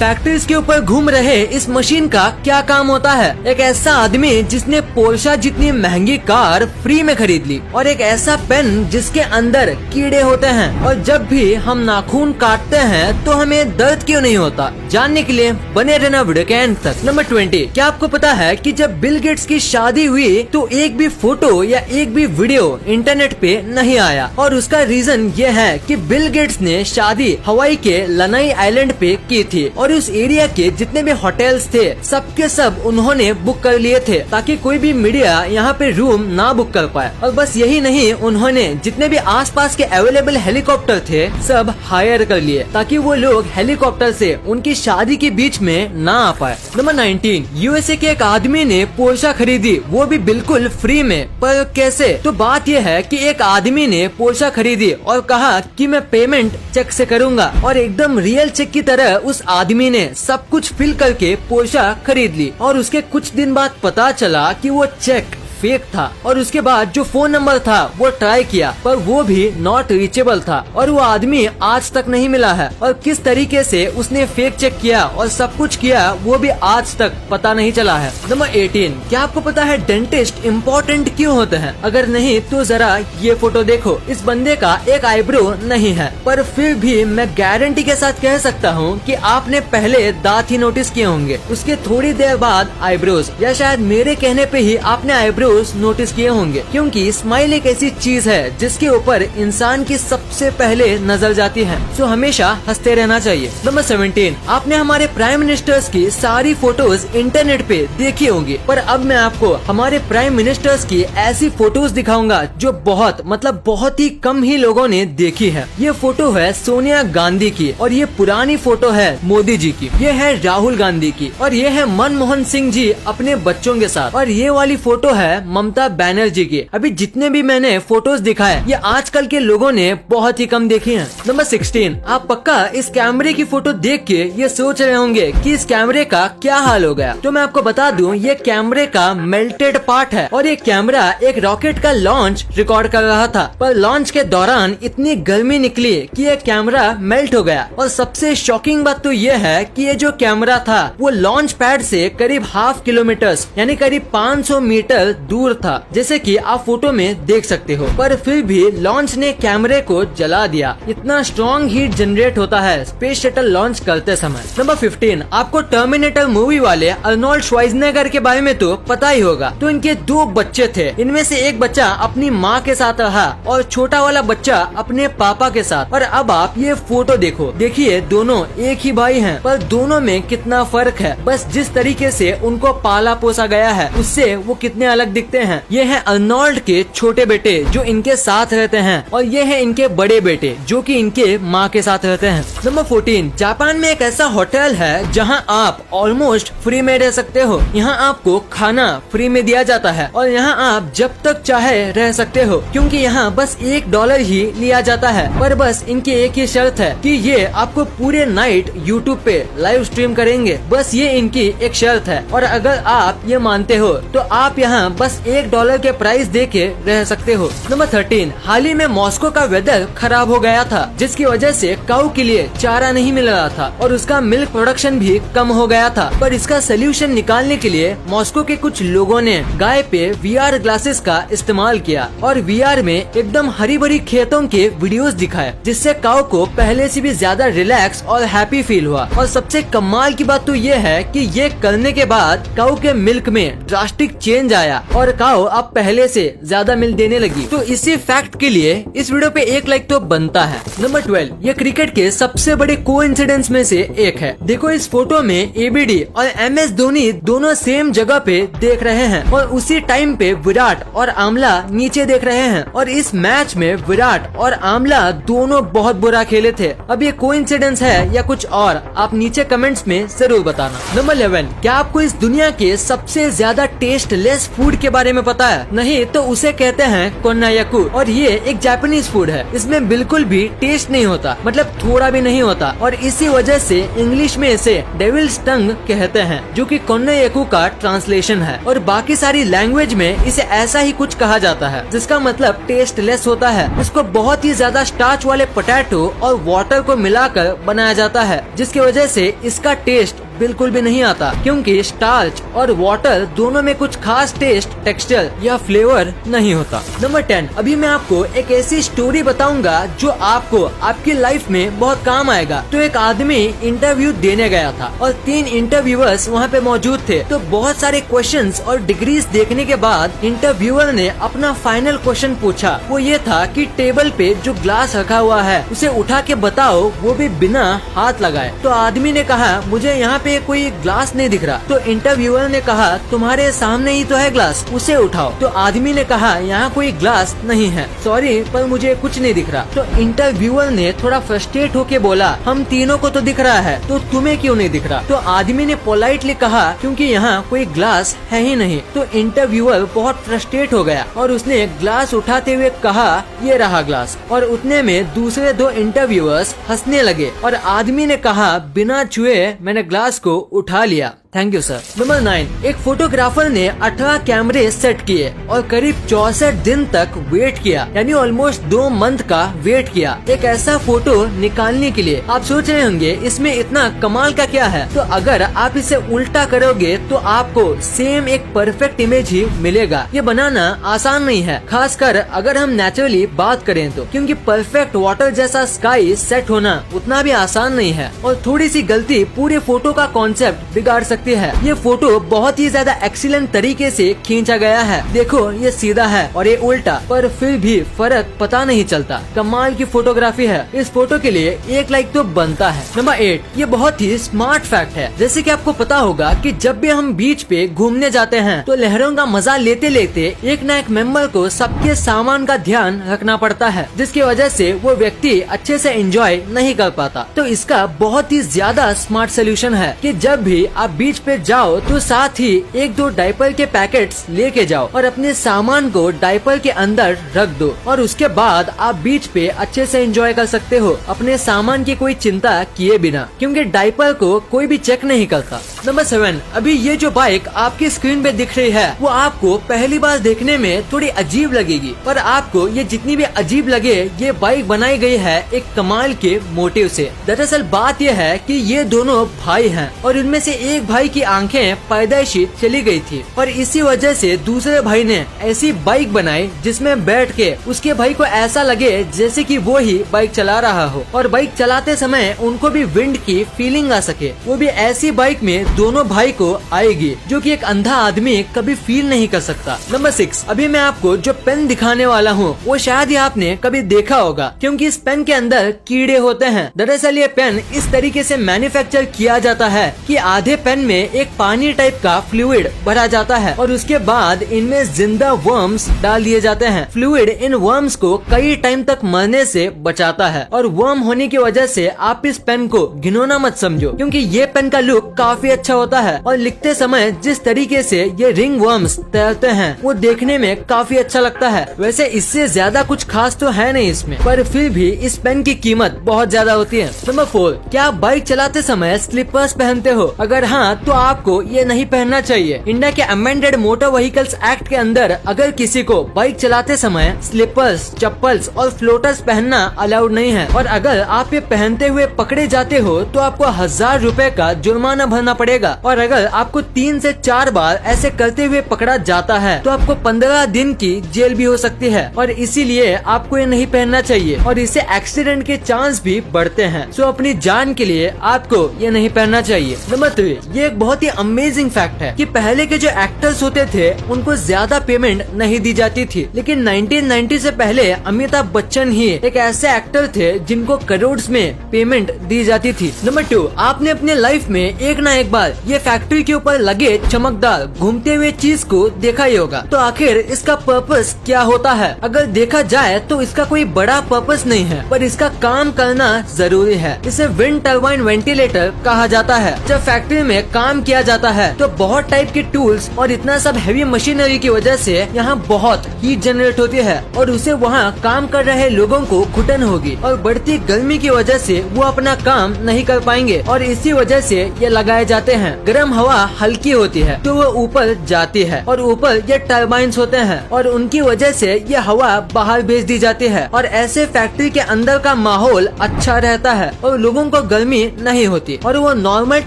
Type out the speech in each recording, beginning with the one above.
Factories के ऊपर घूम रहे इस मशीन का क्या काम होता है? एक ऐसा आदमी जिसने पोर्शा जितनी महंगी कार फ्री में खरीद ली, और एक ऐसा पेन जिसके अंदर कीड़े होते हैं, और जब भी हम नाखून काटते हैं तो हमें दर्द क्यों नहीं होता? जानने के लिए बने रहना वीडियो के एंड तक। नंबर 20, क्या आपको पता है कि जब बिल गेट्स की शादी हुई तो एक भी फोटो या एक भी वीडियो इंटरनेट पे नहीं आया, और उसका रीजन ये है कि बिल गेट्स ने शादी हवाई के लनाई आइलैंड पे की थी, और उस एरिया के जितने भी होटल्स थे सबके सब उन्होंने बुक कर लिए थे ताकि कोई भी मीडिया यहाँ पे रूम ना बुक कर पाए। और बस यही नहीं, उन्होंने जितने भी आसपास के अवेलेबल हेलीकॉप्टर थे सब हायर कर लिए ताकि वो लोग हेलीकॉप्टर से उनकी शादी के बीच में ना आ पाए। नंबर 19, यूएसए के एक आदमी ने पोर्शा खरीदी, वो भी बिल्कुल फ्री में। पर कैसे? तो बात यह है कि एक आदमी ने पोर्शा खरीदी और कहा कि मैं पेमेंट चेक से करूंगा, और एकदम रियल चेक की तरह उस आदमी ने सब कुछ फिल करके पोर्शा खरीद ली, और उसके कुछ दिन बाद पता चला कि वो चेक फेक था। और उसके बाद जो फोन नंबर था वो ट्राई किया पर वो भी नॉट रीचेबल था, और वो आदमी आज तक नहीं मिला है। और किस तरीके से उसने फेक चेक किया और सब कुछ किया वो भी आज तक पता नहीं चला है। नंबर 18, क्या आपको पता है डेंटिस्ट इम्पोर्टेंट क्यों होते हैं? अगर नहीं तो जरा ये फोटो देखो। इस बंदे का एक आईब्रो नहीं है, पर फिर भी मैं गारंटी के साथ कह सकता हूँ कि आपने पहले दांत ही नोटिस किए होंगे, उसके थोड़ी देर बाद आईब्रोज, या शायद मेरे कहने पे ही आपने आईब्रो नोटिस किए होंगे, क्योंकि स्माइल एक ऐसी चीज है जिसके ऊपर इंसान की सबसे पहले नजर जाती है, तो हमेशा हंसते रहना चाहिए। नंबर 17, आपने हमारे प्राइम मिनिस्टर्स की सारी फोटोज इंटरनेट पे देखी होंगी, पर अब मैं आपको हमारे प्राइम मिनिस्टर्स की ऐसी फोटोज दिखाऊंगा जो बहुत ही कम ही लोगों ने देखी है। ये फोटो है सोनिया गांधी की, और ये पुरानी फोटो है मोदी जी की, ये है राहुल गांधी की, और ये है मनमोहन सिंह जी अपने बच्चों के साथ, और ये वाली फोटो है ममता बनर्जी की। अभी जितने भी मैंने फोटोज दिखाए ये आजकल के लोगों ने बहुत ही कम देखी हैं। नंबर 16, आप पक्का इस कैमरे की फोटो देख के ये सोच रहे होंगे कि इस कैमरे का क्या हाल हो गया। तो मैं आपको बता दूं, ये कैमरे का मेल्टेड पार्ट है, और ये कैमरा एक रॉकेट का लॉन्च रिकॉर्ड कर रहा था, पर लॉन्च के दौरान इतनी गर्मी निकली कि ये कैमरा मेल्ट हो गया। और सबसे शॉकिंग बात तो ये है कि ये जो कैमरा था वो लॉन्च पैड से करीब ½ किलोमीटर यानी करीब 500 मीटर दूर था, जैसे कि आप फोटो में देख सकते हो, पर फिर भी लॉन्च ने कैमरे को जला दिया। इतना स्ट्रॉन्ग हीट जनरेट होता है स्पेस शटल लॉन्च करते समय। नंबर 15, आपको टर्मिनेटर मूवी वाले अर्नोल्ड श्वार्ज़नेगर के बारे में तो पता ही होगा। तो इनके 2 बच्चे थे, इनमें से एक बच्चा अपनी माँ के साथ रहा और छोटा वाला बच्चा अपने पापा के साथ। और अब आप ये फोटो देखो, देखिए दोनों एक ही भाई हैं, पर दोनों में कितना फर्क है। बस जिस तरीके से उनको पाला पोसा गया है उससे वो कितने अलग दिखते हैं। ये है अर्नोल्ड के छोटे बेटे जो इनके साथ रहते हैं, और ये है इनके बड़े बेटे जो कि इनके माँ के साथ रहते हैं। नंबर 14, जापान में एक ऐसा होटल है जहां आप ऑलमोस्ट फ्री में रह सकते हो। यहाँ आपको खाना फ्री में दिया जाता है, और यहाँ आप जब तक चाहे रह सकते हो, क्योंकि यहाँ बस $1 ही लिया जाता है। पर बस इनकी एक ही शर्त है कि ये आपको पूरे नाइट यूट्यूब पे लाइव स्ट्रीम करेंगे, बस ये इनकी एक शर्त है। और अगर आप ये मानते हो तो आप यहाँ बस $1 के प्राइस दे के रह सकते हो। नंबर 13, हाल ही में मॉस्को का वेदर खराब हो गया था, जिसकी वजह से काऊ के लिए चारा नहीं मिल रहा था, और उसका मिल्क प्रोडक्शन भी कम हो गया था। पर इसका सोल्यूशन निकालने के लिए मॉस्को के कुछ लोगों ने गाय पे VR ग्लासेस का इस्तेमाल किया, और VR में एकदम हरी भरी खेतों के वीडियोस दिखाए, जिससे काऊ को पहले से भी ज्यादा रिलैक्स और हैप्पी फील हुआ। और सबसे कमाल की बात तो ये है कि ये करने के बाद काऊ के मिल्क में ड्रास्टिक चेंज आया, और काऊ अब पहले से ज्यादा मिल्क देने लगी। तो इसी फैक्ट के लिए इस वीडियो पे 1 लाइक तो बनता है। नंबर 12, ये क्रिकेट के सबसे बड़े कोइंसिडेंस में से एक है। देखो इस फोटो में ABD और MS धोनी दोनों सेम जगह पे देख रहे हैं, और उसी टाइम पे विराट और आमला नीचे देख रहे हैं। और इस मैच में विराट और आमला दोनों बहुत बुरा खेले थे। अब ये कोइंसिडेंस है या कुछ और, आप नीचे कमेंट्स में जरूर बताना। नंबर 11, क्या आपको इस दुनिया के सबसे ज्यादा टेस्टलेस फूड के बारे में पता है? नहीं तो उसे कहते हैं कोन्नायाकू और ये एक जापानीज फूड है। इसमें बिल्कुल भी टेस्ट नहीं होता, मतलब थोड़ा भी नहीं होता, और इसी वजह से इंग्लिश में इसे डेविल्स टंग कहते हैं, जो कि कोन्नायाकू का ट्रांसलेशन है। और बाकी सारी लैंग्वेज में इसे ऐसा ही कुछ कहा जाता है, जिसका मतलब टेस्टलेस होता है। इसको बहुत ही ज्यादा स्टार्च वाले पोटैटो और वाटर को मिलाकर बनाया जाता है, जिसकी वजह से इसका टेस्ट बिल्कुल भी नहीं आता, क्योंकि स्टार्च और वाटर दोनों में कुछ खास टेस्ट, टेक्सचर या फ्लेवर नहीं होता। नंबर 10, अभी मैं आपको एक ऐसी स्टोरी बताऊंगा जो आपको आपकी लाइफ में बहुत काम आएगा। तो एक आदमी इंटरव्यू देने गया था और 3 इंटरव्यूअर्स वहाँ पे मौजूद थे। तो बहुत सारे क्वेश्चंस और डिग्रीज देखने के बाद इंटरव्यूअर ने अपना फाइनल क्वेश्चन पूछा। वो ये था कि टेबल पे जो ग्लास रखा हुआ है उसे उठा के बताओ, वो भी बिना हाथ लगाए। तो आदमी ने कहा मुझे यहाँ पे कोई ग्लास नहीं दिख रहा। तो इंटरव्यूअर ने कहा तुम्हारे सामने ही तो है ग्लास, उसे उठाओ। तो आदमी ने कहा यहाँ कोई ग्लास नहीं है, सॉरी पर मुझे कुछ नहीं दिख रहा। तो इंटरव्यूअर ने थोड़ा फ्रस्ट्रेट होके बोला हम तीनों को तो दिख रहा है, तो तुम्हें क्यों नहीं दिख रहा? तो आदमी ने पोलाइटली कहा क्योंकि यहाँ कोई ग्लास है ही नहीं। तो इंटरव्यूअर बहुत फ्रस्ट्रेट हो गया और उसने ग्लास उठाते हुए कहा ये रहा ग्लास। और उतने में दूसरे 2 इंटरव्यूअर्स हंसने लगे और आदमी ने कहा बिना छुए मैंने ग्लास को उठा लिया। Thank you sir. नंबर 9, एक फोटोग्राफर ने 18 कैमरे सेट किए और करीब 64 दिन तक वेट किया, यानी ऑलमोस्ट 2 मंथ का वेट किया एक ऐसा फोटो निकालने के लिए। आप सोच रहे होंगे इसमें इतना कमाल का क्या है? तो अगर आप इसे उल्टा करोगे तो आपको सेम एक परफेक्ट इमेज ही मिलेगा। ये बनाना आसान नहीं है, खासकर अगर हम नेचुरली बात करें तो, क्योंकि परफेक्ट वाटर जैसा स्काई सेट होना उतना भी आसान नहीं है और थोड़ी सी गलती पूरे फोटो का कॉन्सेप्ट बिगाड़ सकती है। ये फोटो बहुत ही ज्यादा एक्सीलेंट तरीके से खींचा गया है। देखो ये सीधा है और ये उल्टा, पर फिर भी फर्क पता नहीं चलता। कमाल की फोटोग्राफी है। इस फोटो के लिए 1 लाइक तो बनता है। नंबर 8, ये बहुत ही स्मार्ट फैक्ट है। जैसे कि आपको पता होगा कि जब भी हम बीच पे घूमने जाते हैं तो लहरों का मजा लेते लेते एक न एक मेंबर को सबके सामान का ध्यान रखना पड़ता है, जिसकी वजह से वो व्यक्ति अच्छे से एंजॉय नहीं कर पाता। तो इसका बहुत ही ज्यादा स्मार्ट सोल्यूशन है कि जब भी आप बीच पे जाओ तो साथ ही 1-2 डायपर के पैकेट्स लेके जाओ और अपने सामान को डायपर के अंदर रख दो और उसके बाद आप बीच पे अच्छे से एंजॉय कर सकते हो अपने सामान की कोई चिंता किए बिना, क्योंकि डायपर को कोई भी चेक नहीं करता। नंबर 7, अभी ये जो बाइक आपकी स्क्रीन पे दिख रही है वो आपको पहली बार देखने में थोड़ी अजीब लगेगी, पर आपको ये जितनी भी अजीब लगे ये बाइक बनाई गई है एक कमाल के मोटिव से। दरअसल बात यह है कि ये दोनों भाई हैं और इनमें से एक भाई की आंखें पैदाइशी चली गई थी और इसी वजह से दूसरे भाई ने ऐसी बाइक बनाई जिसमें बैठ के उसके भाई को ऐसा लगे जैसे कि वो ही बाइक चला रहा हो और बाइक चलाते समय उनको भी विंड की फीलिंग आ सके। वो भी ऐसी बाइक में दोनों भाई को आएगी जो कि एक अंधा आदमी कभी फील नहीं कर सकता। नंबर 6, अभी मैं आपको जो पेन दिखाने वाला हूँ वो शायद ही आपने कभी देखा होगा, क्योंकि इस पेन के अंदर कीड़े होते हैं। दरअसल ये पेन इस तरीके से मैन्युफैक्चर किया जाता है कि आधे पेन में एक पानी टाइप का फ्लूइड भरा जाता है और उसके बाद इनमें जिंदा वर्म्स डाल दिए जाते हैं। फ्लूइड इन वर्म्स को कई टाइम तक मरने से बचाता है और वर्म होने की वजह से आप इस पेन को घिनौना मत समझो, क्योंकि ये पेन का लुक काफी अच्छा होता है और लिखते समय जिस तरीके से ये रिंग वर्म्स तैरते हैं वो देखने में काफी अच्छा लगता है। वैसे इससे ज्यादा कुछ खास तो है नहीं इसमें, पर फिर भी इस पेन की कीमत बहुत ज्यादा होती है। नंबर 4, क्या आप बाइक चलाते समय स्लीपर्स पहनते हो? अगर हाँ तो आपको ये नहीं पहनना चाहिए। इंडिया के अमेंडेड मोटर व्हीकल्स एक्ट के अंदर अगर किसी को बाइक चलाते समय स्लीपर्स, चप्पल्स और फ्लोटर्स पहनना अलाउड नहीं है और अगर आप ये पहनते हुए पकड़े जाते हो तो आपको 1000 रुपए का जुर्माना भरना पड़ेगा और अगर आपको 3 से 4 बार ऐसे करते हुए पकड़ा जाता है तो आपको 15 दिन की जेल भी हो सकती है और इसीलिए आपको ये नहीं पहनना चाहिए और इससे एक्सीडेंट के चांस भी बढ़ते हैं। सो अपनी जान के लिए आपको ये नहीं पहनना चाहिए। नंबर 3, ये एक बहुत ही अमेजिंग फैक्ट है कि पहले के जो एक्टर्स होते थे उनको ज्यादा पेमेंट नहीं दी जाती थी, लेकिन 1990 से पहले अमिताभ बच्चन ही एक ऐसे एक्टर थे जिनको करोड़ में पेमेंट दी जाती थी। नंबर 2, आपने अपने लाइफ में एक ना एक बार ये फैक्ट्री के ऊपर लगे चमकदार घूमते हुए चीज को देखा ही होगा। तो आखिर इसका पर्पस क्या होता है? अगर देखा जाए तो इसका कोई बड़ा पर्पस नहीं है, पर इसका काम करना जरूरी है। इसे विंड टर्बाइन वेंटिलेटर कहा जाता है। जब फैक्ट्री में काम किया जाता है। तो बहुत टाइप के टूल्स और इतना सब हैवी मशीनरी की वजह से यहाँ बहुत हीट जनरेट होती है और उसे वहाँ काम कर रहे लोगों को घुटन होगी और बढ़ती गर्मी की वजह से वो अपना काम नहीं कर पाएंगे और इसी वजह से ये लगाए जाते हैं। गर्म हवा हल्की होती है तो वो ऊपर जाती है और ऊपर ये टर्बाइंस होते हैं और उनकी वजह से ये हवा बाहर भेज दी जाती है और ऐसे फैक्ट्री के अंदर का माहौल अच्छा रहता है और लोगों को गर्मी नहीं होती और वो नॉर्मल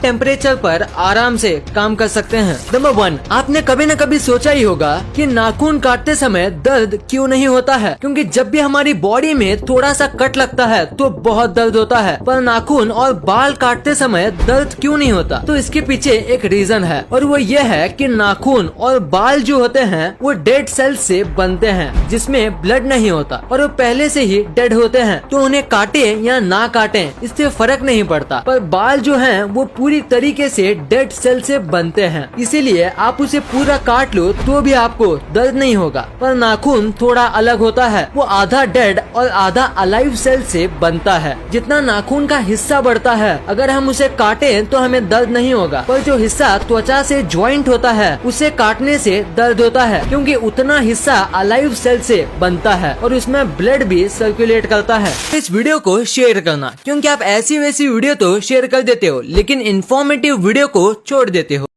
टेम्परेचर पर आराम से काम कर सकते हैं। नंबर 1, आपने कभी न कभी सोचा ही होगा कि नाखून काटते समय दर्द क्यों नहीं होता है, क्योंकि जब भी हमारी बॉडी में थोड़ा सा कट लगता है तो बहुत दर्द होता है, पर नाखून और बाल काटते समय दर्द क्यों नहीं होता। तो इसके पीछे एक रीजन है और वो ये है कि नाखून और बाल जो होते हैं वो डेड सेल्स से बनते हैं जिसमें ब्लड नहीं होता और वो पहले से ही डेड होते हैं, तो उन्हें काटे या ना काटे इससे फर्क नहीं पड़ता। पर बाल जो हैं वो पूरी तरीके से डेड सेल से बनते हैं, इसीलिए आप उसे पूरा काट लो तो भी आपको दर्द नहीं होगा। पर नाखून थोड़ा अलग होता है, वो आधा डेड और आधा अलाइव सेल से बनता है। जितना नाखून का हिस्सा बढ़ता है अगर हम उसे काटे तो हमें दर्द नहीं होगा, पर जो हिस्सा त्वचा से ज्वाइंट होता है उसे काटने से दर्द होता है, क्योंकि उतना हिस्सा अलाइव सेल से बनता है और उसमें ब्लड भी सर्कुलेट करता है। इस वीडियो को शेयर करना, क्योंकि आप ऐसी वैसी वीडियो तो शेयर कर देते हो लेकिन इन्फॉर्मेटिव वीडियो को छोड़ देते हो।